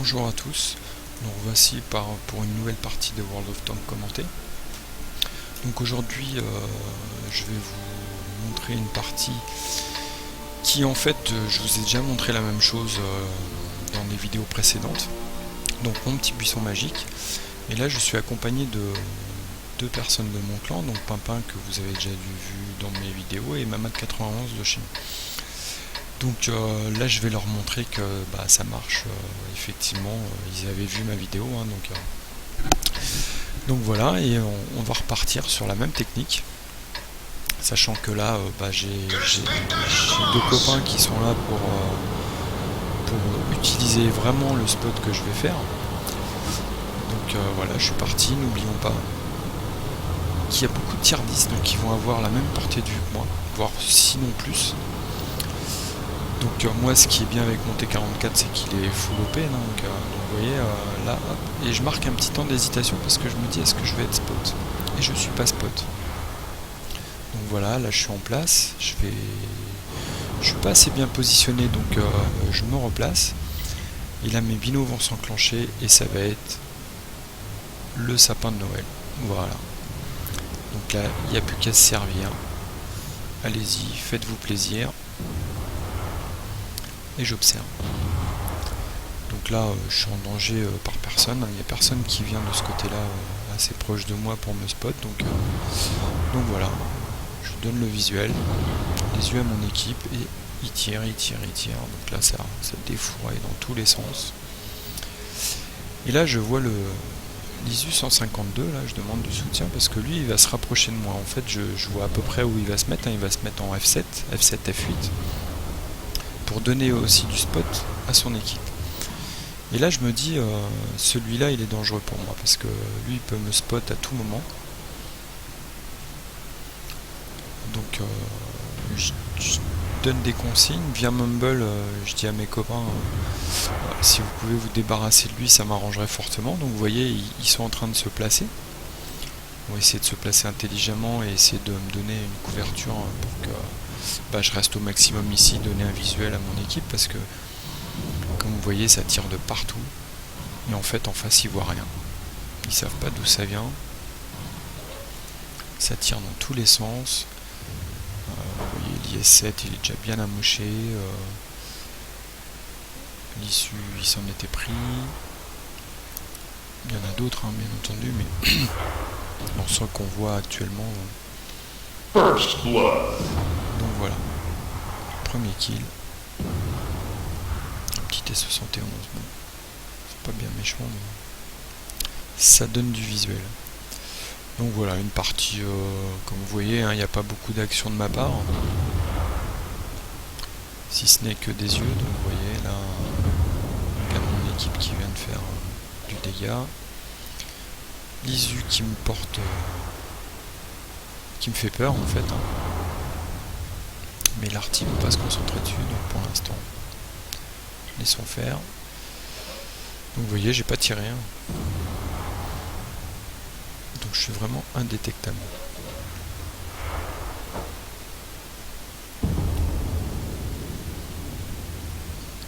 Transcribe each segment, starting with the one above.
Bonjour à tous, donc voici pour une nouvelle partie de World of Tanks commentée. Donc aujourd'hui je vais vous montrer une partie qui en fait je vous ai déjà montré la même chose dans les vidéos précédentes. Donc mon petit buisson magique, et là je suis accompagné de deux personnes de mon clan, donc Pimpin que vous avez déjà vu dans mes vidéos et Mamad91 de chez moi. Donc là je vais leur montrer que ça marche, effectivement ils avaient vu ma vidéo, hein, donc voilà, et on va repartir sur la même technique, sachant que là j'ai deux copains qui sont là pour utiliser vraiment le spot que je vais faire. Donc voilà, je suis parti, n'oublions pas qu'il y a beaucoup de tier 10, donc ils vont avoir la même portée de vue que moi, voire sinon plus. Donc moi ce qui est bien avec mon T44 c'est qu'il est full OP, donc vous voyez là hop, et je marque un petit temps d'hésitation parce que je me dis est-ce que je vais être spot, et je suis pas spot. Donc voilà, là je suis en place, je suis pas assez bien positionné, donc je me replace, et là mes binos vont s'enclencher et ça va être le sapin de Noël. Voilà, donc là il n'y a plus qu'à se servir, allez-y, faites-vous plaisir. Et j'observe. Donc là je suis en danger par personne, il n'y a personne qui vient de ce côté là assez proche de moi pour me spot, donc voilà, je donne le visuel, les yeux à mon équipe, et il tire, donc là ça défouraille dans tous les sens. Et là je vois l'ISU 152, là je demande du soutien parce que lui il va se rapprocher de moi. En fait je vois à peu près où il va se mettre, hein. Il va se mettre en F7, F8 pour donner aussi du spot à son équipe. Et là je me dis celui-là il est dangereux pour moi parce que lui il peut me spot à tout moment. Donc je donne des consignes via Mumble, je dis à mes copains si vous pouvez vous débarrasser de lui ça m'arrangerait fortement. Donc vous voyez ils sont en train de se placer. On va essayer de se placer intelligemment et essayer de me donner une couverture pour que je reste au maximum ici, donner un visuel à mon équipe, parce que comme vous voyez ça tire de partout et en fait en face ils voient rien, ils savent pas d'où ça vient, ça tire dans tous les sens. Vous voyez l'IS-7 il est déjà bien amoché, l'issue il s'en était pris, il y en a d'autres hein, bien entendu, mais on sent qu'on voit actuellement. First blood. Donc voilà, premier kill, un petit T71, bon, c'est pas bien méchant, mais ça donne du visuel. Donc voilà, une partie, comme vous voyez, il n'y a pas beaucoup d'action de ma part, si ce n'est que des yeux. Donc vous voyez là, regarde mon équipe qui vient de faire du dégât, l'ISU qui me porte, qui me fait peur en fait, hein. Mais l'arty ne veut pas se concentrer dessus, donc pour l'instant laissons faire. Donc vous voyez j'ai pas tiré, hein. Donc je suis vraiment indétectable.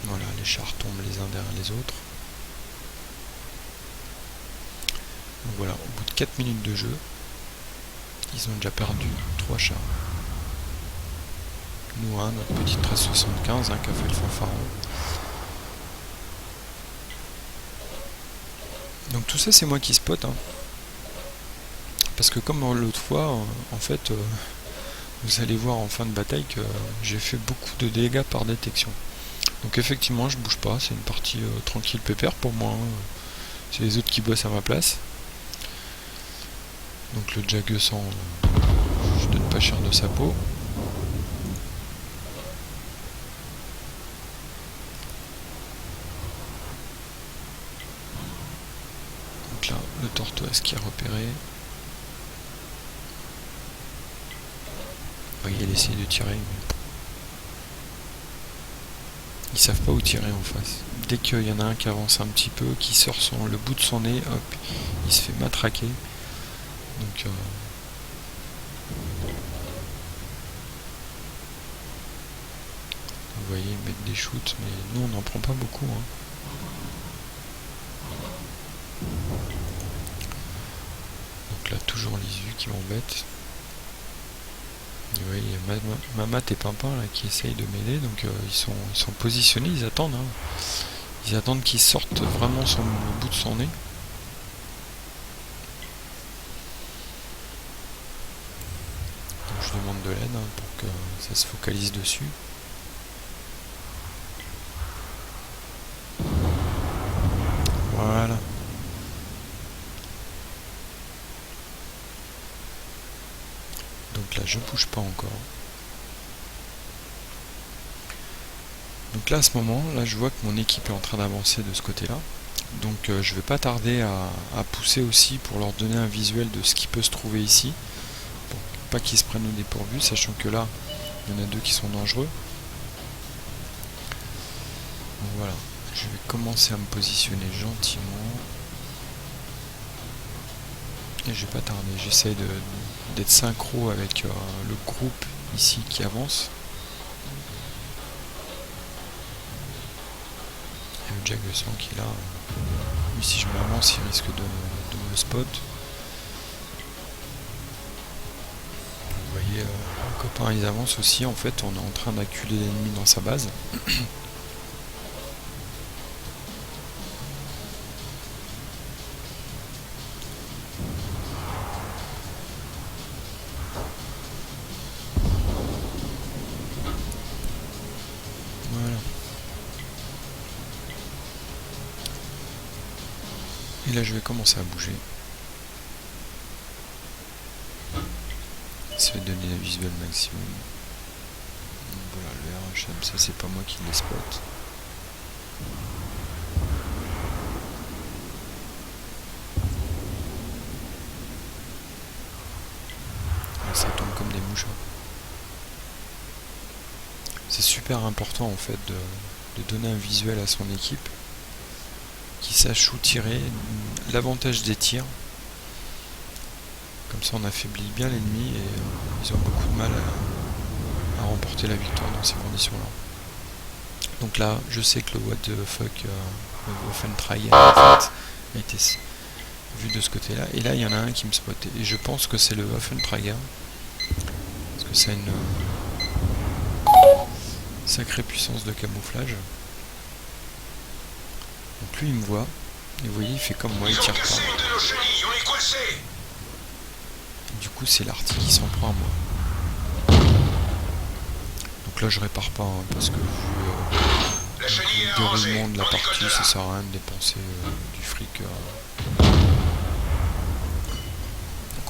Voilà, les chars tombent les uns derrière les autres. Donc voilà, au bout de 4 minutes de jeu, ils ont déjà perdu 3 chars. Nous, hein, notre petite 1375 hein, qui a fait le fanfaron. Donc tout ça c'est moi qui spot, hein. Parce que comme l'autre fois, en fait, vous allez voir en fin de bataille que j'ai fait beaucoup de dégâts par détection. Donc effectivement je bouge pas, c'est une partie tranquille pépère pour moi, hein. C'est les autres qui bossent à ma place. Donc le Jag 100, je donne pas cher de sa peau. Donc là, le Tortoise qui est repéré. Vous voyez, il essaie de tirer. Mais ils savent pas où tirer en face. Dès qu'il y en a un qui avance un petit peu, qui sort le bout de son nez, hop, il se fait matraquer. Donc vous voyez, ils mettent des shoots, mais nous on n'en prend pas beaucoup, hein. toujours l'ISU qui m'embête. Oui, il y a Mamat et Pimpin là qui essayent de m'aider, donc ils sont positionnés, ils attendent. Ils attendent qu'il sorte vraiment le bout de son nez. Donc je demande de l'aide pour que ça se focalise dessus. Voilà. Donc là je bouge pas encore. Donc là à ce moment, là je vois que mon équipe est en train d'avancer de ce côté-là. Donc je vais pas tarder à pousser aussi pour leur donner un visuel de ce qui peut se trouver ici. Pour pas qu'ils se prennent au dépourvu, sachant que là, il y en a deux qui sont dangereux. Donc voilà, je vais commencer à me positionner gentiment. Et je vais pas tarder, j'essaye d'être synchro avec le groupe ici qui avance. Et le Jack de sang qui est là, lui si je m'avance il risque de me spot. Vous voyez, les copains ils avancent aussi, en fait on est en train d'acculer l'ennemi dans sa base. Voilà. Et là je vais commencer à bouger. Ça va donner un visuel maximum. Donc voilà, le RHM, ça c'est pas moi qui les spot. Et ça tombe comme des mouches. C'est super important en fait de donner un visuel à son équipe qui sache où tirer, l'avantage des tirs. Comme ça on affaiblit bien l'ennemi et ils ont beaucoup de mal à remporter la victoire dans ces conditions-là. Donc là, je sais que le what the fuck Waffenträger en fait a été vu de ce côté-là. Et là, il y en a un qui me spottait. Et je pense que c'est le Waffenträger. Parce que ça a une sacrée puissance de camouflage. Donc lui, il me voit. Et vous voyez, il fait comme moi, il tire pas. Du coup, c'est l'arty qui s'en prend à moi. Donc là, je répare pas, parce que vu le déroulement de la partie, ça sert à rien de dépenser du fric. Donc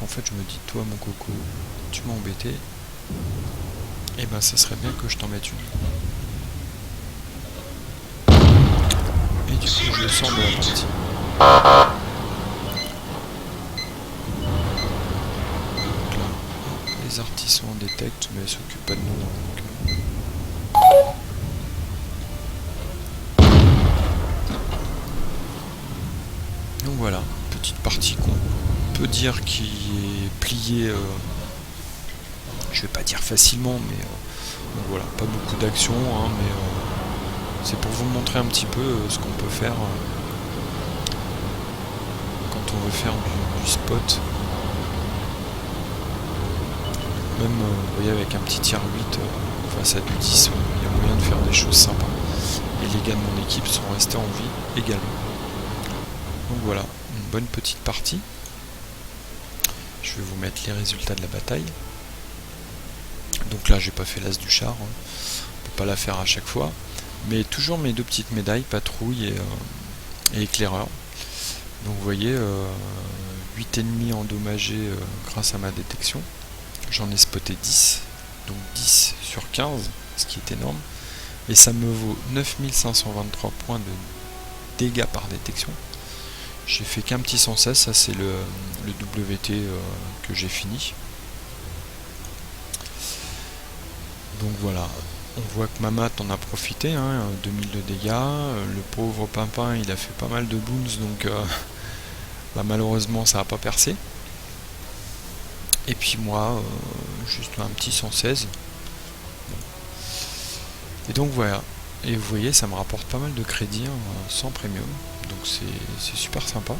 en fait, je me dis, toi, mon coco, tu m'as embêté. Et ben, ça serait bien que je t'en mette une. Et du coup, je le sors de la partie. Les artisans en détectent, mais elles s'occupent pas de nous. Donc voilà, petite partie qu'on peut dire qui est pliée, je vais pas dire facilement, mais donc voilà, pas beaucoup d'action, hein, mais c'est pour vous montrer un petit peu ce qu'on peut faire quand on veut faire du spot. Même, vous voyez, avec un petit tier 8 face à du 10, il y a moyen de faire des choses sympas. Et les gars de mon équipe sont restés en vie également. Donc voilà, une bonne petite partie. Je vais vous mettre les résultats de la bataille. Donc là, j'ai pas fait l'as du char, hein. On peut pas la faire à chaque fois. Mais toujours mes deux petites médailles, patrouille et éclaireur. Donc vous voyez, 8 ennemis endommagés grâce à ma détection. J'en ai spoté 10, donc 10 sur 15, ce qui est énorme. Et ça me vaut 9523 points de dégâts par détection. J'ai fait qu'un petit 116, ça c'est le WT que j'ai fini. Donc voilà, on voit que Mamat en a profité, hein, 2000 de dégâts. Le pauvre Pimpin, il a fait pas mal de boons, donc bah, malheureusement ça n'a pas percé. Et puis moi, juste un petit 116. Bon. Et donc voilà. Et vous voyez, ça me rapporte pas mal de crédits, hein, sans premium. Donc c'est super sympa.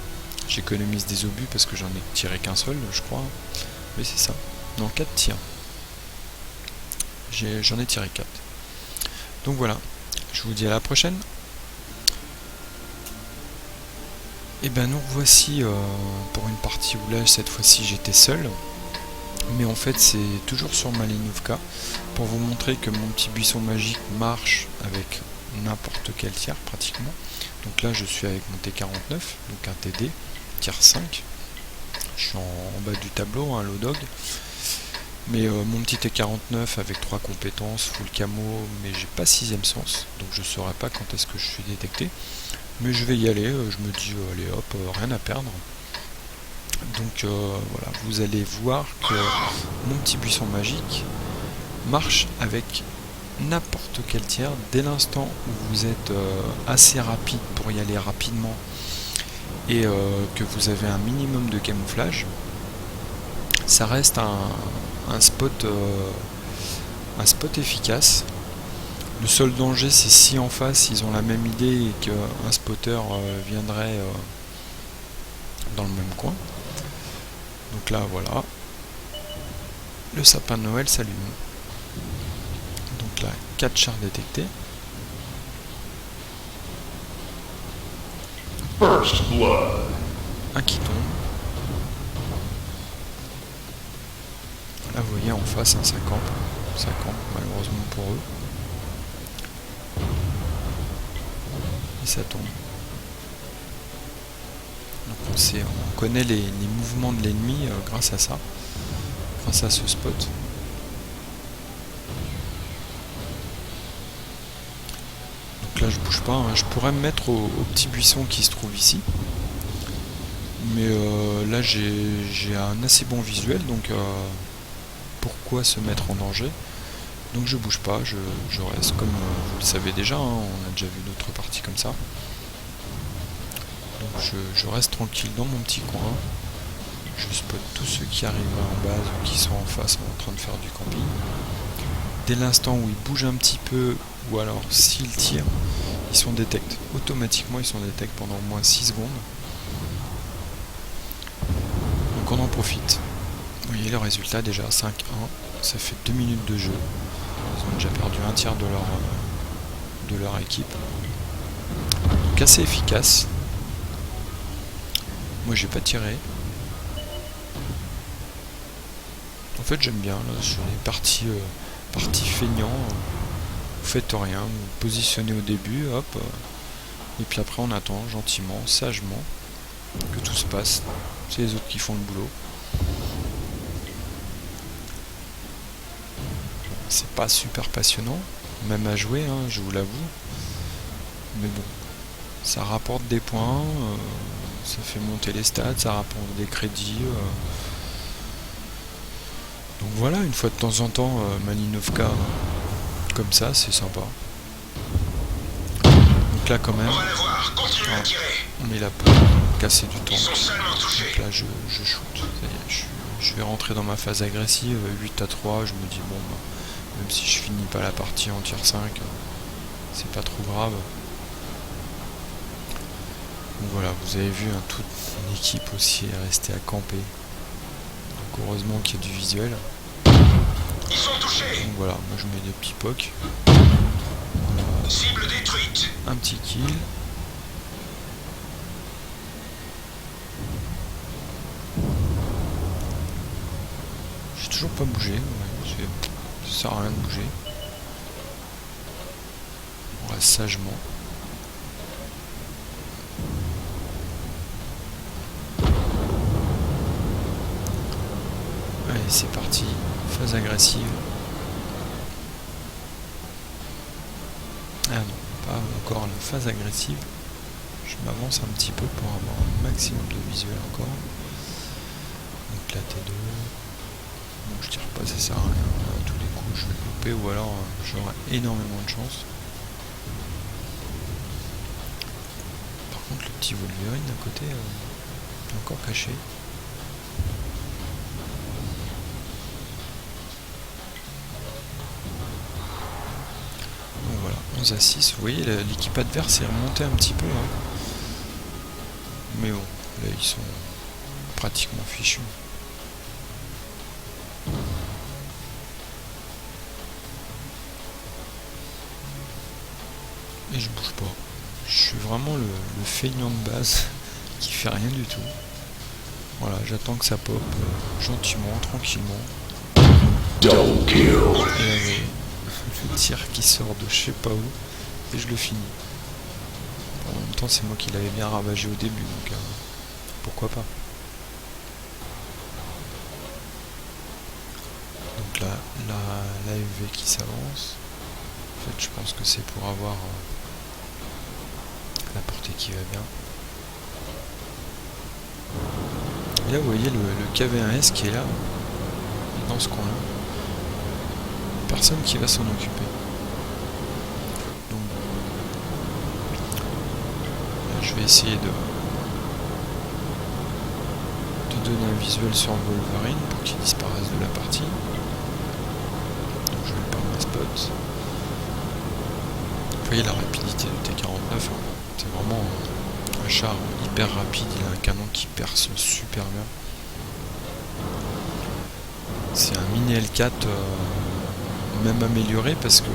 J'économise des obus parce que j'en ai tiré qu'un seul, je crois. Oui, c'est ça. Non, 4 tirs. J'en ai tiré 4. Donc voilà, je vous dis à la prochaine. Et ben nous voici pour une partie où là cette fois-ci j'étais seul. Mais en fait c'est toujours sur Malinovka pour vous montrer que mon petit buisson magique marche avec n'importe quel tir pratiquement. Donc là je suis avec mon T49, donc un TD, tir 5. Je suis en bas du tableau, un low dog. Mais mon petit T49 avec 3 compétences, full camo, mais j'ai pas 6ème sens, donc je saurais pas quand est-ce que je suis détecté. Mais je vais y aller, je me dis allez hop, rien à perdre. Donc voilà, vous allez voir que mon petit buisson magique marche avec n'importe quel tir. Dès l'instant où vous êtes assez rapide pour y aller rapidement et que vous avez un minimum de camouflage, ça reste un spot efficace. Le seul danger c'est si en face ils ont la même idée et qu'un spotter viendrait dans le même coin. Donc là voilà, le sapin de Noël s'allume. Donc là 4 chars détectés. First blood. Un qui tombe. Là vous voyez en face un 50. 50 malheureusement pour eux. Et ça tombe. Donc on connaît les mouvements de l'ennemi grâce à ça, grâce à ce spot. Donc là je bouge pas, hein. Je pourrais me mettre au petit buisson qui se trouve ici. Mais là j'ai un assez bon visuel, donc pourquoi se mettre en danger? Donc je bouge pas, je reste comme vous le savez déjà, hein, on a déjà vu d'autres parties comme ça. Donc je reste tranquille dans mon petit coin, je spot tous ceux qui arrivent en base ou qui sont en face en train de faire du camping. Dès l'instant où ils bougent un petit peu, ou alors s'ils tirent, ils sont détectés. Automatiquement ils sont détectés pendant au moins 6 secondes. Donc on en profite. Vous voyez le résultat déjà, 5-1, ça fait 2 minutes de jeu. Ils ont déjà perdu un tiers de leur équipe. Donc assez efficace. Moi j'ai pas tiré. En fait j'aime bien là, sur les parties feignants, vous faites rien, vous vous positionnez au début, hop, et puis après on attend gentiment, sagement, que tout se passe. C'est les autres qui font le boulot. C'est pas super passionnant, même à jouer, hein, je vous l'avoue. Mais bon, ça rapporte des points, ça fait monter les stats, ça rapporte des crédits. Donc voilà, une fois de temps en temps, Malinovka, comme ça, c'est sympa. Donc là quand même, On va la voir, continuez à tirer. on est là pour casser du temps. Ils sont seulement touchés. Donc là je shoot, ça y est, je vais rentrer dans ma phase agressive, 8-3, je me dis bon, bah, même si je finis pas la partie en tier 5, c'est pas trop grave. Donc voilà, vous avez vu, hein, toute mon équipe aussi est restée à camper. Donc heureusement qu'il y a du visuel. Ils sont touchés. Donc voilà, moi je mets des petits pocs. Cible détruite. Un petit kill. J'ai toujours pas bougé, ouais, ça sert à rien de bouger. On reste sagement. Allez, c'est parti, phase agressive. Ah non, pas encore la phase agressive. Je m'avance un petit peu pour avoir un maximum de visuel encore. Donc là T2. Bon, je tire pas, ça sert à rien. À tous les coups je vais louper ou alors j'aurai énormément de chance. Par contre le petit Wolverine à côté est encore caché. Donc voilà, 11-6. Vous voyez l'équipe adverse est remontée un petit peu. Hein. Mais bon, Là ils sont pratiquement fichus. Et je bouge pas. Je suis vraiment le feignant de base qui fait rien du tout. Voilà, j'attends que ça pop gentiment, tranquillement. Double kill. Et le tir qui sort de je sais pas où et je le finis. En même temps c'est moi qui l'avais bien ravagé au début, donc pourquoi pas. Donc là, l'AFV qui s'avance. En fait je pense que c'est pour avoir la portée qui va bien. Et là vous voyez le KV1S qui est là, dans ce coin là. Personne qui va s'en occuper. Donc là, je vais essayer de donner un visuel sur le Wolverine pour qu'il disparaisse de la partie. Donc je vais le perdre un spot. Vous voyez la rapidité du T-49, hein. C'est vraiment un char hyper rapide, il a un canon qui perce super bien. C'est un mini L4 même amélioré parce que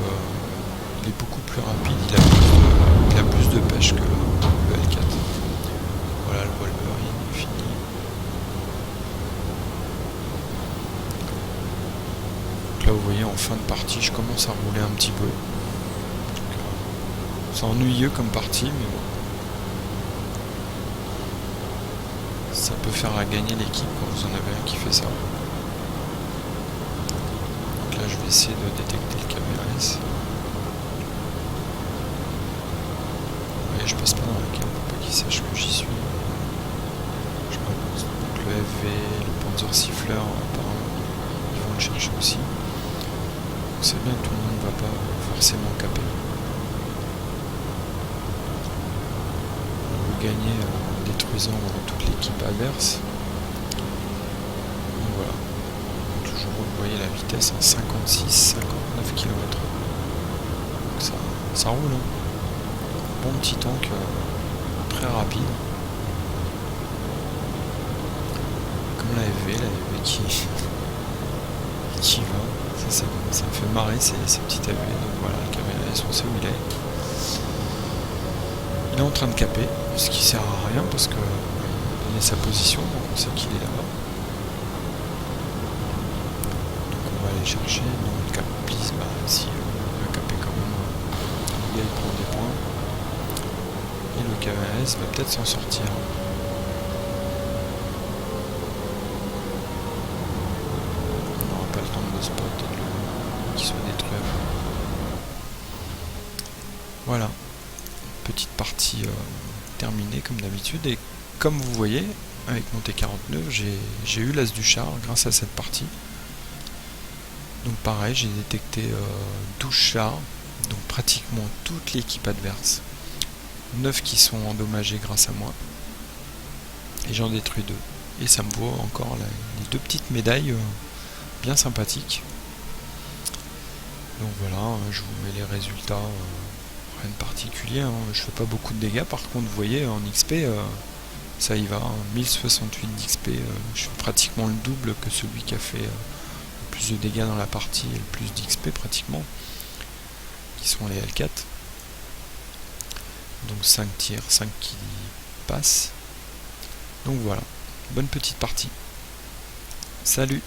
il est beaucoup plus rapide, il a plus de pêche que le L4. Voilà, le Wolverine est fini. Donc là vous voyez en fin de partie je commence à rouler un petit peu. C'est ennuyeux comme partie mais bon. Ça peut faire à gagner l'équipe quand vous en avez un qui fait ça. Donc là je vais essayer de détecter le KV1S. Et je passe pas dans la carte pour pas qu'il sache que j'y suis. Je m'avance. Donc le FV, le Panzer Siffleur, apparemment, ils vont le chercher aussi. Donc c'est bien que tout le monde ne va pas forcément caper. On veut gagner en détruisant toute l'équipe adverse. Donc voilà. Toujours vous voyez la vitesse en 56-59 km. Donc ça roule, hein. Bon petit tank très rapide. Comme la FV qui va. Ça me fait marrer ces petites FV. Donc voilà, le KV1S, on sait où il est. Il est en train de caper, ce qui sert à rien parce que donner sa position, donc on sait qu'il est là-bas. Donc on va aller chercher, non le cap please, bah si on va caper quand même, le gars il prend des points. Et le KVS va peut-être s'en sortir. On n'aura pas le temps de le spot et qu'il soit détruit avant. Voilà. Petite partie terminée comme d'habitude. Et comme vous voyez, avec mon T49, j'ai eu l'as du char grâce à cette partie. Donc pareil, j'ai détecté 12 chars, donc pratiquement toute l'équipe adverse. 9 qui sont endommagés grâce à moi. Et j'en détruis 2. Et ça me vaut encore les 2 petites médailles bien sympathiques. Donc voilà, je vous mets les résultats. Rien de particulier, hein. Je fais pas beaucoup de dégâts. Par contre, vous voyez, en XP, ça y va. Hein. 1068 d'XP. Je fais pratiquement le double que celui qui a fait le plus de dégâts dans la partie et le plus d'XP pratiquement. Qui sont les L4. Donc 5 tirs, 5 qui passent. Donc voilà, bonne petite partie. Salut!